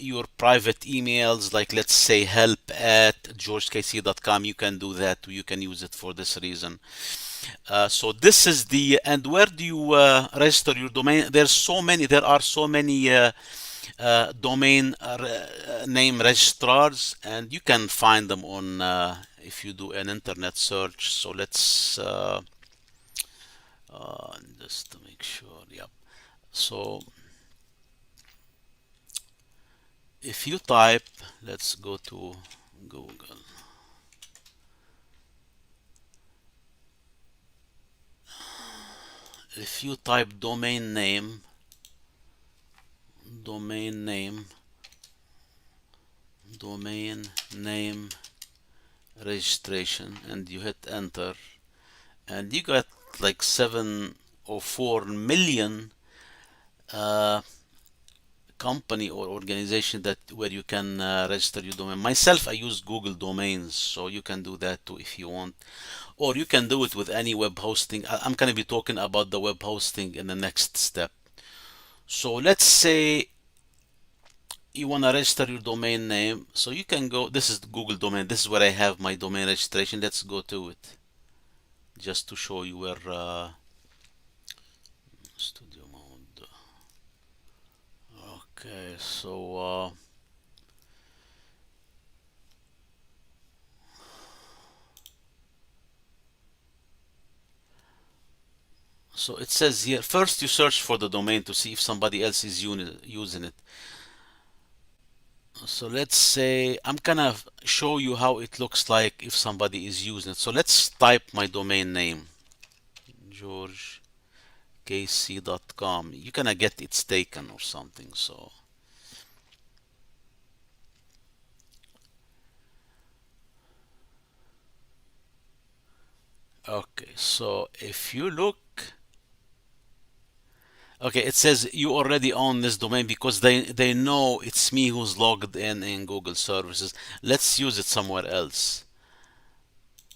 your private emails, like let's say help@georgekc.com, you can do that. You can use it for this reason. So this is the, and where do you register your domain? There are so many domain name registrars, and you can find them on if you do an internet search. So let's just to make sure. Yep. So if you type, let's go to Google. If you type domain name, domain name registration, and you hit enter, and you got like 7 or 4 million company or organization that where you can register your domain. Myself, I use Google Domains, so you can do that too if you want, or you can do it with any web hosting. I'm going to be talking about the web hosting in the next step. So let's say you want to register your domain name, so you can go, this is the Google domain, this is where I have my domain registration. Let's go to it just to show you where studio mode. Okay, so it says here, first you search for the domain to see if somebody else is using it. So let's say I'm gonna show you how it looks like if somebody is using it. So let's type my domain name, georgekc.com. You're gonna get it's taken or something. So okay, so if you look, okay, it says you already own this domain because they know it's me who's logged in Google services. Let's use it somewhere else.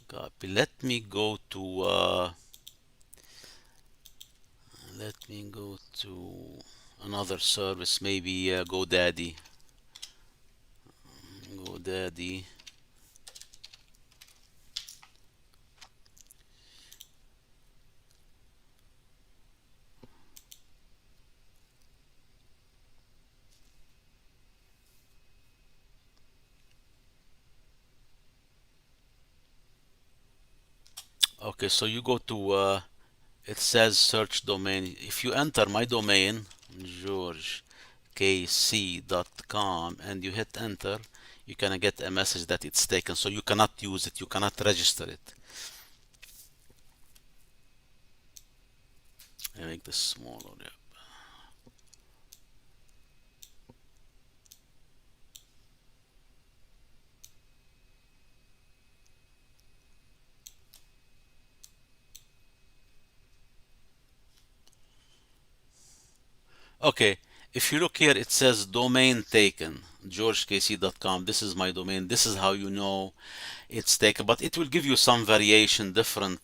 Copy. Let me go to another service, maybe GoDaddy. GoDaddy. Okay, so you go to it says search domain. If you enter my domain, georgekc.com, and you hit enter, you're gonna get a message that it's taken. So you cannot use it, you cannot register it. I make this smaller. Yeah. Okay, if you look here, it says domain taken, georgekc.com. This is my domain. This is how you know it's taken, but it will give you some variation, different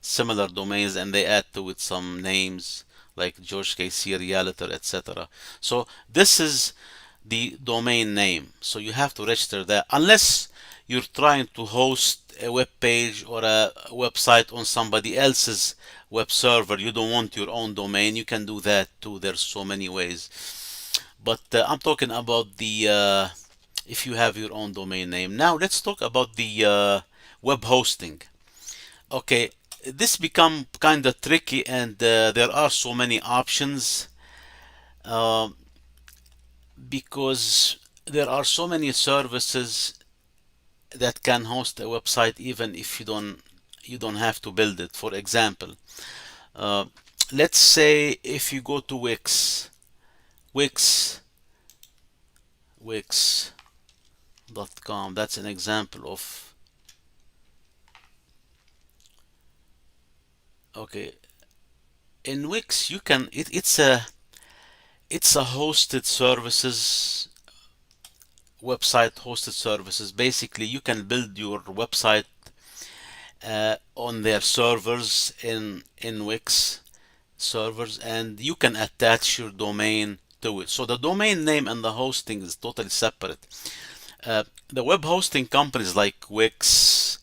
similar domains, and they add to it some names like George KC Realtor, etc. So this is the domain name. So you have to register that unless you're trying to host a web page or a website on somebody else's web server. You don't want your own domain. You can do that too. There's so many ways. But I'm talking about the if you have your own domain name. Now let's talk about the web hosting. Okay, this become kind of tricky, and there are so many options um, because there are so many services that can host a website even if you don't have to build it. For example, uh, let's say if you go to Wix, Wix.com. That's an example of. Okay, in Wix you can it's a hosted services website. Hosted services, basically you can build your website on their servers in Wix servers, and you can attach your domain to it. So the domain name and the hosting is totally separate. The web hosting companies like Wix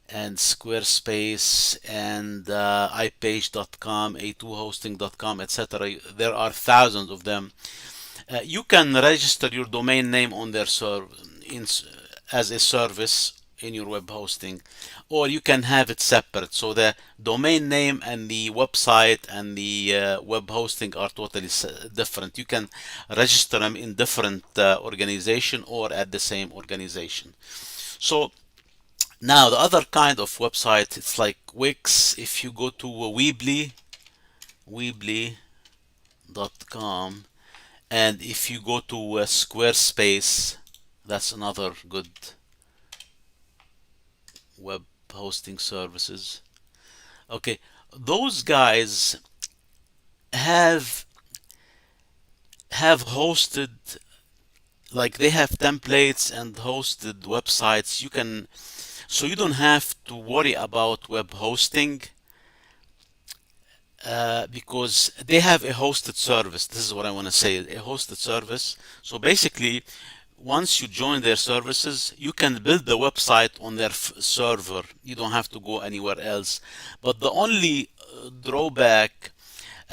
and Squarespace and iPage.com, a2hosting.com, etc. There are thousands of them. You can register your domain name on their as a service in your web hosting, or you can have it separate. So the domain name and the website and the web hosting are totally different. You can register them in different organization or at the same organization. So now the other kind of website, it's like Wix. If you go to weebly.com, and if you go to Squarespace, that's another good web hosting services. Okay, those guys have hosted, like they have templates and hosted websites. You can, so you don't have to worry about web hosting because they have a hosted service. This is what I want to say, a hosted service. So basically, once you join their services, you can build the website on their server. You don't have to go anywhere else. But the only drawback,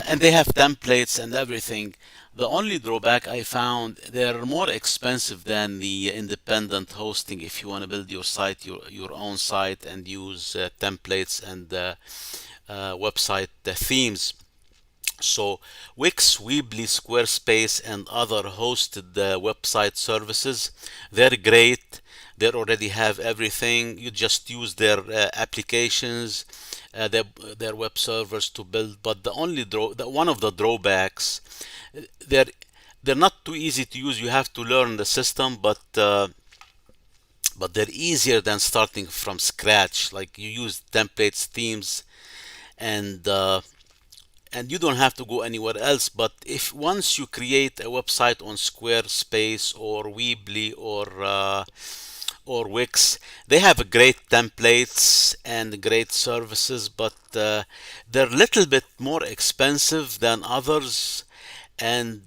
and they have templates and everything. The only drawback I found, they're more expensive than the independent hosting if you want to build your site, your own site, and use templates and website themes. So Wix, Weebly, Squarespace, and other hosted website services, they're great. They already have everything. You just use their applications, their, their web servers to build. But the only one of the drawbacks, they're they're not too easy to use. You have to learn the system, but they're easier than starting from scratch. Like you use templates, themes, and and you don't have to go anywhere else. But if once you create a website on Squarespace or Weebly or Wix, they have great templates and great services, but they're a little bit more expensive than others, and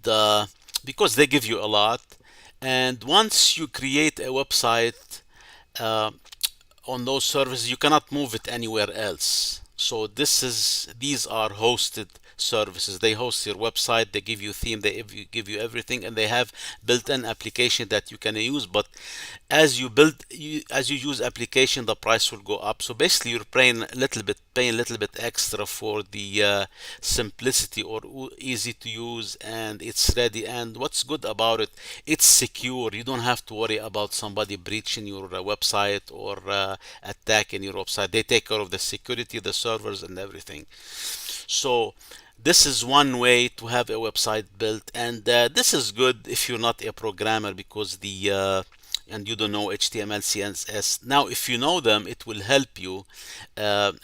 because they give you a lot. And once you create a website uh, on those services, you cannot move it anywhere else. So these are hosted services. They host your website, they give you theme, they give you everything, and they have built-in application that you can use. But as you use application, the price will go up. So basically, you're paying a little bit extra for the simplicity or easy to use, and it's ready. And what's good about it, it's secure. You don't have to worry about somebody breaching your website or attacking your website. They take care of the security, the servers, and everything. So this is one way to have a website built, and this is good if you're not a programmer, because the and you don't know HTML, CSS. Now, if you know them, it will help you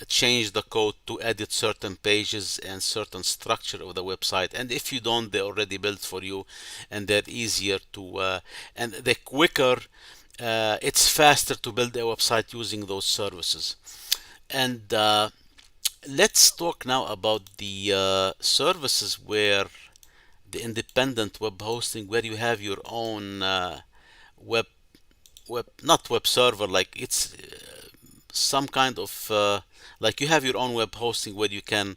change the code to edit certain pages and certain structure of the website. And if you don't, they're already built for you, and they're easier to and they're quicker. It's faster to build a website using those services. And let's talk now about the services where the independent web hosting, where you have your own web not web server, like it's some kind of like you have your own web hosting where you can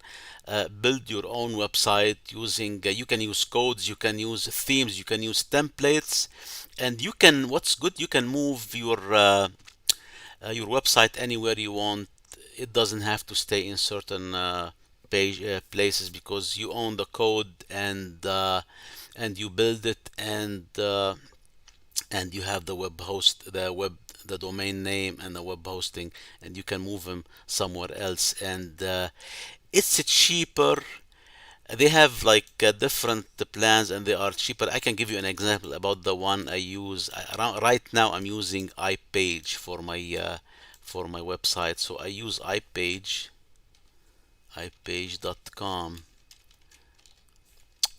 build your own website using you can use codes, you can use themes, you can use templates, and you can, what's good, you can move your website anywhere you want. It doesn't have to stay in certain places, because you own the code, and you build it, and you have the the domain name and the web hosting, and you can move them somewhere else. And it's cheaper. They have like different plans, and they are cheaper. I can give you an example about the one I use. Right now I'm using iPage for my website. So I use ipage.com,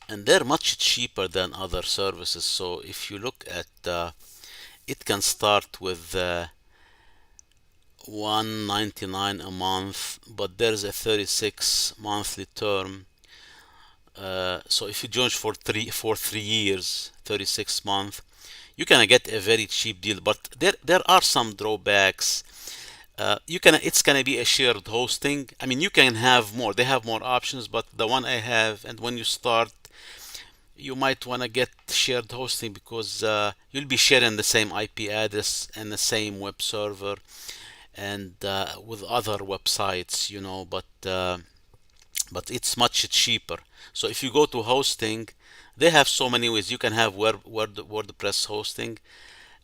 and they're much cheaper than other services. So if you look at it, can start with 199 a month, but there's a 36 monthly term. So if you join for 3 years, 36 months, you can get a very cheap deal. But there are some drawbacks. It's gonna be a shared hosting. I mean, you can have more. They have more options, but the one I have, and when you start, you might want to get shared hosting because you'll be sharing the same IP address and the same web server and with other websites, but it's much cheaper. So if you go to hosting, they have so many ways. You can have WordPress hosting.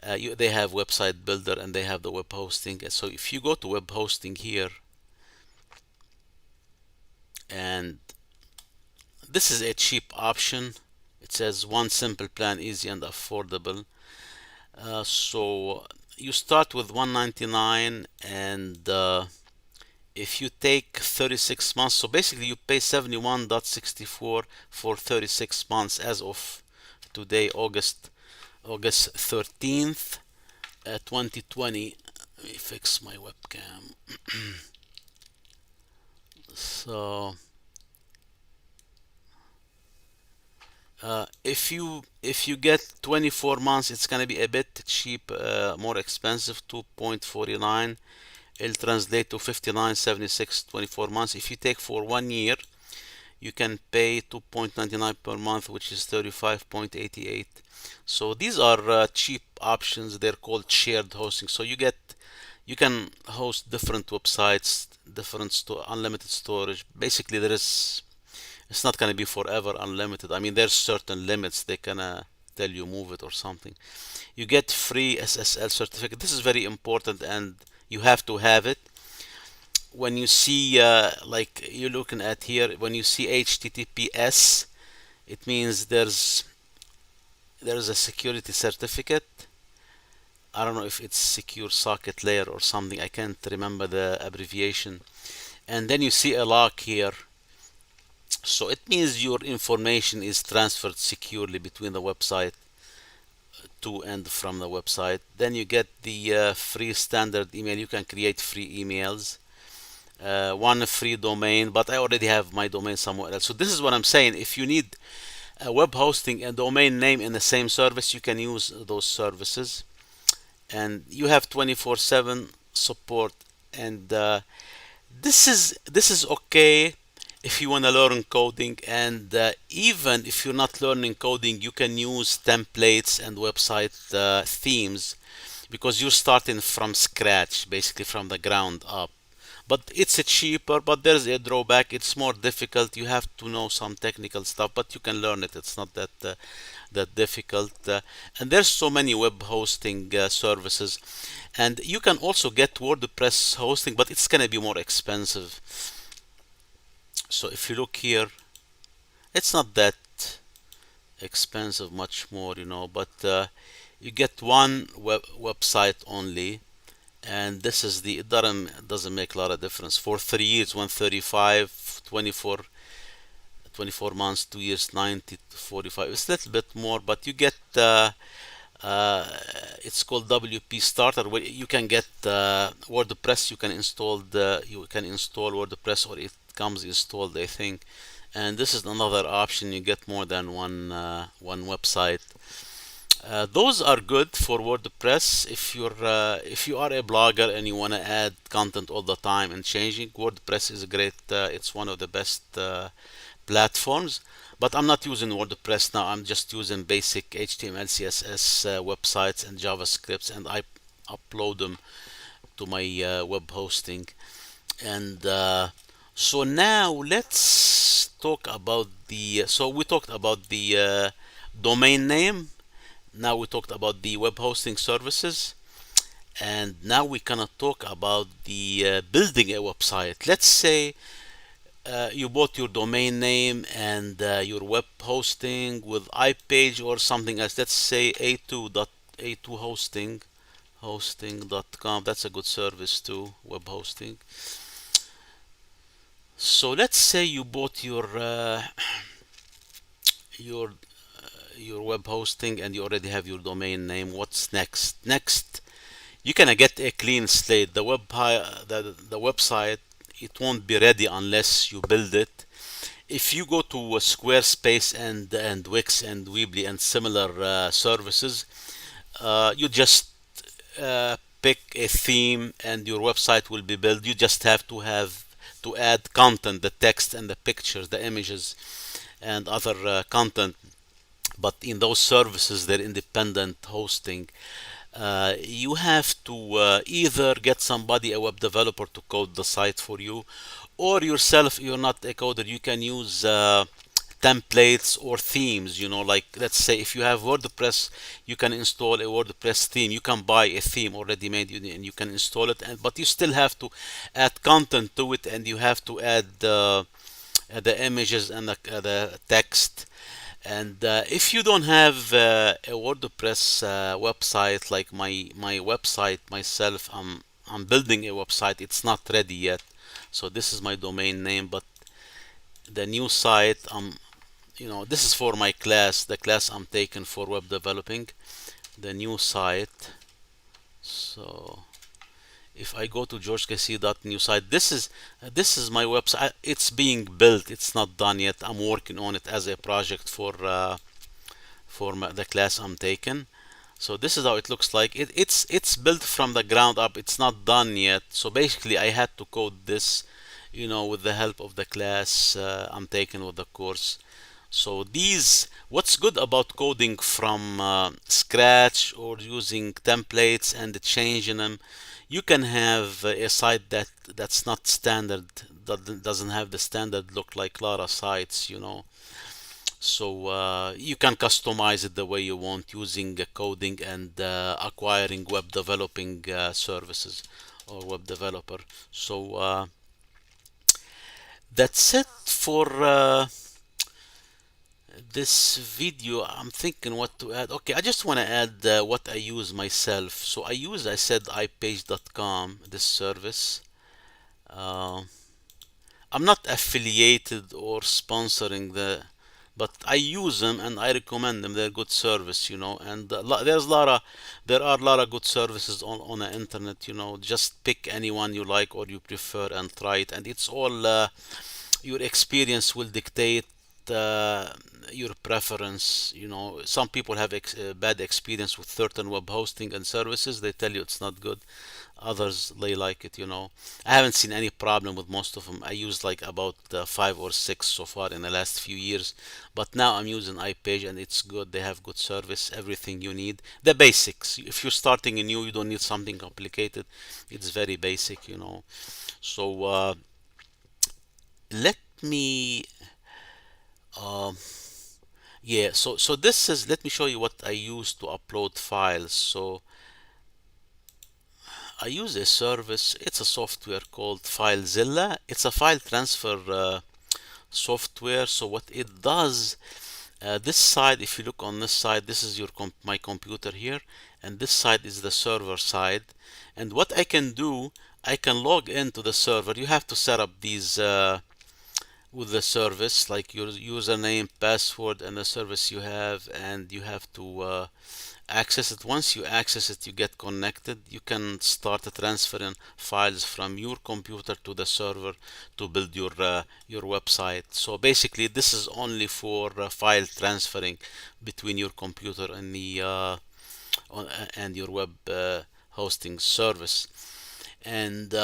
They have website builder and they have the web hosting. So if you go to web hosting here, and this is a cheap option. It says one simple plan, easy and affordable. So you start with 199, and if you take 36 months, so basically you pay 71.64 for 36 months as of today, August 13th, 2020. Let me fix my webcam. So if you get 24 months, it's gonna be a bit cheap, more expensive, 2.49. It'll translate to 59.76, 24 months. If you take for 1 year, you can pay 2.99 per month, which is 35.88. So these are cheap options. They're called shared hosting. So you can host different websites, unlimited storage. Basically, it's not going to be forever unlimited. I mean, there's certain limits. They can tell you move it or something. You get free SSL certificate. This is very important, and you have to have it. When you see, like you're looking at here, when you see HTTPS, it means there's a security certificate. I don't know if it's secure socket layer or something. I can't remember the abbreviation. And then you see a lock here. So it means your information is transferred securely between the website to and from the website. Then you get the free standard email. You can create free emails. One free domain, but I already have my domain somewhere else. So this is what I'm saying. If you need a web hosting and domain name in the same service, you can use those services. And you have 24/7 support. And this is okay if you want to learn coding, and even if you're not learning coding, you can use templates and website themes because you're starting from scratch, basically from the ground up. But it's cheaper, but there's a drawback. It's more difficult. You have to know some technical stuff, but you can learn it. It's not that difficult. And there's so many web hosting services, and you can also get WordPress hosting, but it's gonna be more expensive. So if you look here, it's not that expensive, much more, but you get one website only, and this is it doesn't make a lot of difference. For 3 years, 135, 24 months, 2 years, 90 to 45. It's a little bit more, but you get uh, it's called WP Starter, where you can get WordPress. You can install WordPress, or it comes installed, I think. And this is another option. You get more than one website. Those are good for WordPress. If you are a blogger and you want to add content all the time and changing, WordPress is great. It's one of the best platforms. But I'm not using WordPress now. I'm just using basic HTML, CSS websites and JavaScripts, and I upload them to my web hosting. And so now let's talk about so we talked about the domain name. Now we talked about the web hosting services, and now we're gonna talk about the building a website. Let's say you bought your domain name and your web hosting with iPage or something else. Let's say a2.hosting.com. That's a good service too, web hosting. So let's say you bought your your web hosting and you already have your domain name. What's next? Next, you can get a clean slate. The website, it won't be ready unless you build it. if you go to Squarespace and Wix and Weebly and similar services, you just pick a theme and your website will be built. You just have to add content, the text and the pictures, the images and other content. But in those services, they're independent hosting. You have to either get somebody, a web developer, to code the site for you, or yourself. You're not a coder, you can use templates or themes. Like, let's say if you have WordPress, you can install a WordPress theme. You can buy a theme already made, and you can install it, but you still have to add content to it, and you have to add the images and the text. And if you don't have a WordPress website, like my website myself, I'm building a website. It's not ready yet, so this is my domain name. But the new site, this is for my class, the class I'm taking for web developing. The new site. So if I go to georgekc.new site, this is my website. It's being built. It's not done yet. I'm working on it as a project for the class I'm taking. So this is how it looks like. It's built from the ground up. It's not done yet. So basically, I had to code this, with the help of the class I'm taking with the course. So what's good about coding from scratch or using templates and changing them, you can have a site that's not standard, that doesn't have the standard look like Lara sites. So you can customize it the way you want using coding and acquiring web developing services or web developer. So that's it for this video. I'm thinking what to add. Okay, I just want to add what I use myself. So I said ipage.com, this service. Uh, I'm not affiliated or sponsoring but I use them and I recommend them. They're good service. And there are a lot of good services on the internet. Just pick anyone you like or you prefer and try it. And it's all your experience will dictate uh, your preference. Some people have bad experience with certain web hosting and services. They tell you it's not good. Others, they like it. I haven't seen any problem with most of them. I used like about 5 or 6 so far in the last few years, but now I'm using iPage and it's good. They have good service, everything you need, the basics. If you're starting a new, you don't need something complicated. It's very basic. So let me um, yeah, so this is, let me show you what I use to upload files. So I use a service. It's a software called FileZilla. It's a file transfer software. So what it does, this side, if you look on this side, this is my computer here, and this side is the server side. And what I can do, I can log into the server. You have to set up these with the service, like your username, password, and the service you have, and you have to access it. Once you access it, you get connected. You can start transferring files from your computer to the server to build your website. So basically, this is only for file transferring between your computer and and your web hosting service. And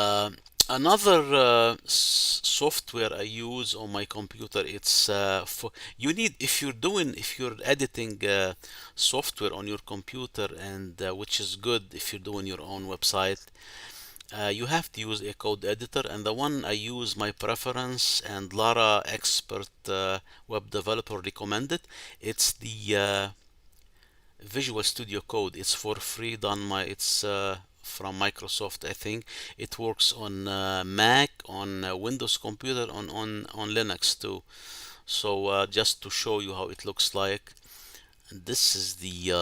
another software I use on my computer, it's for you need, if you're editing software on your computer, and which is good if you're doing your own website. You have to use a code editor, and the one I use, my preference, and Lara Expert Web Developer recommended, it's the Visual Studio Code. It's for free, it's from Microsoft, I think. It works on Mac, on Windows computer, on Linux too. So just to show you how it looks like, this is the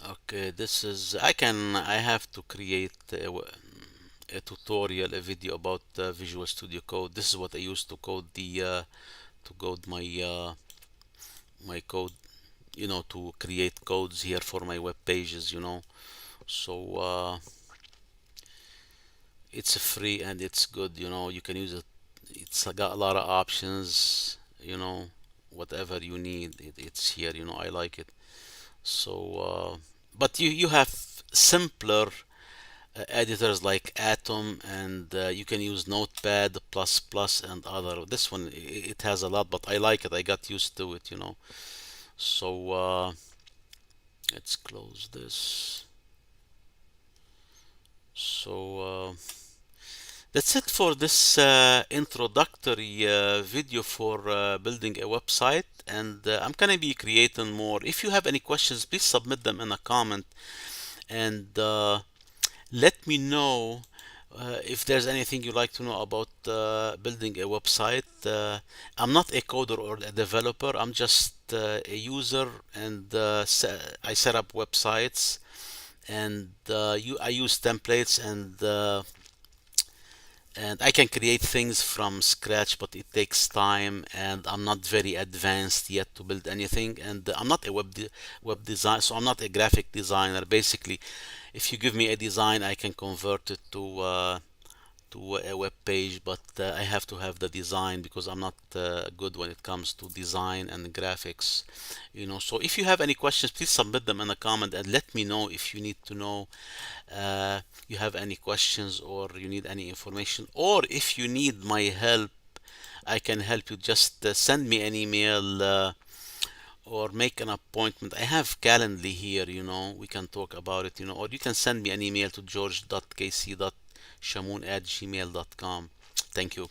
okay. This is, I have to create a tutorial, a video about Visual Studio Code. This is what I use to code my code, to create codes here for my web pages. So it's free and it's good, you can use it. It's got a lot of options, whatever you need, it's here, I like it. So but you have simpler editors like Atom, and you can use Notepad plus plus and other. This one, it has a lot, but I like it. I got used to it. So let's close this. So that's it for this introductory video for building a website. And I'm gonna be creating more. If you have any questions, please submit them in a comment, and let me know if there's anything you'd like to know about building a website. I'm not a coder or a developer. I'm just a user, and I set up websites, and I use templates, and I can create things from scratch, but it takes time, and I'm not very advanced yet to build anything. And I'm not a web design, so I'm not a graphic designer. Basically, if you give me a design, I can convert it to a web page, but I have to have the design because I'm not good when it comes to design and graphics. So if you have any questions, please submit them in a comment and let me know if you need to know, you have any questions, or you need any information, or if you need my help, I can help you. Just send me an email, or make an appointment. I have Calendly here, we can talk about it, or you can send me an email to george.kc.shamoon@gmail.com. Thank you.